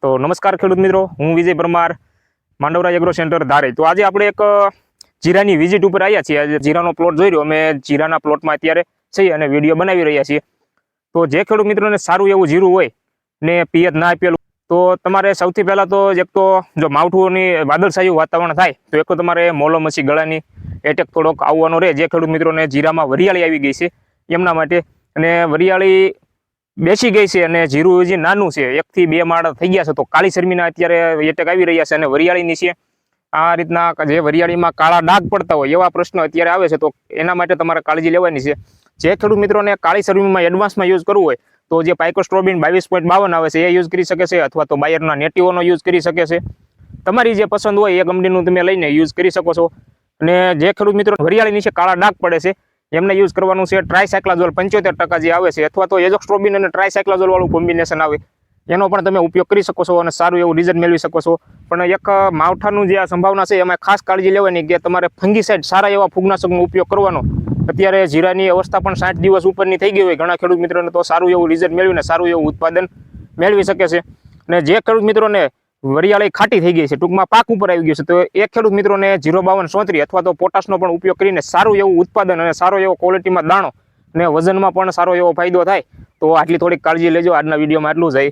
તો નમસ્કાર ખેડૂત મિત્રો, હું વિજય પરમાર, માંડવરા એગ્રો સેન્ટર ધારે. તો આજે આપણે એક જીરાની વિઝિટ ઉપર આવ્યા છીએ. આજે જીરાનો પ્લોટ જોઈ રહ્યો, અમે જીરાના પ્લોટમાં અત્યારે છીએ અને વિડીયો બનાવી રહ્યા છીએ. તો જે ખેડૂત મિત્રોને સારું એવું જીરું હોય ને પિયત ના આપેલું, તો તમારે સૌથી પહેલાં તો એક તો જો માવઠુંની વાદળછાયું વાતાવરણ થાય તો એક તો તમારે મોલો મસી ગળાની એટેક થોડોક આવવાનો રહે. જે ખેડૂત મિત્રોને જીરામાં વરિયાળી આવી ગઈ છે એમના માટે, અને વરિયાળી બેસી ગઈ છે અને જીરું હજી નાનું છે, 1 થી 2 માળ થઈ ગયા છે, તો કાળી શરમીના અત્યારે એટેક આવી રહ્યા છે અને વરિયાળીની છે. આ રીતના જે વરિયાળીમાં કાળા ડાઘ પડતા હોય એવા પ્રશ્નો અત્યારે આવે છે, તો એના માટે તમારે કાળજી લેવાની છે. જે ખેડૂત મિત્રોને કાળી શરમીમાં એડવાન્સમાં યુઝ કરવું હોય તો જે પાઇકોસ્ટ્રોબિન 22.52 આવે છે એ યુઝ કરી શકે છે, અથવા તો બાયરના નેટિવોનો યુઝ કરી શકે છે. તમારી જે પસંદ હોય એ કંપનીનું તમે લઈને યુઝ કરી શકો છો. અને જે ખેડૂત મિત્રો વરિયાળી નીચે કાળા ડાઘ પડે છે એમને યુઝ કરવાનું છે ટ્રાયસાયક્લાઝોલ 75% જે આવે છે, અથવા તો એઝોસ્ટ્રોબિન અને ટ્રાયસાયક્લાઝોલ વાળું કોમ્બિનેશન આવે એનો પણ તમે ઉપયોગ કરી શકો છો અને સારું એવું રિઝલ્ટ મેળવી શકો છો. પણ એક માવઠાનું જે આ સંભાવના છે એમાં ખાસ કાળજી લેવાની કે તમારે ફંગીસાઇડ સારા એવા ફૂગનાશકનો ઉપયોગ કરવાનો. અત્યારે જીરાની અવસ્થા પણ 60 દિવસ ઉપરની થઈ ગઈ હોય ઘણા ખેડૂત મિત્રોને, તો સારું એવું રિઝલ્ટ મેળવીને સારું એવું ઉત્પાદન મેળવી શકે છે. અને જે ખેડૂત મિત્રોને વરિયાળી ખાટી થઈ ગઈ છે, ટૂંકમાં પાક ઉપર આવી ગયું છે, તો એ ખેડૂત મિત્રોને 05233 અથવા તો પોટાશનો પણ ઉપયોગ કરીને સારું એવું ઉત્પાદન અને સારો એવો ક્વોલિટીમાં દાણો અને વજનમાં પણ સારો એવો ફાયદો થાય. તો આટલી થોડીક કાળજી લેજો. આજના વિડીયોમાં આટલું જ.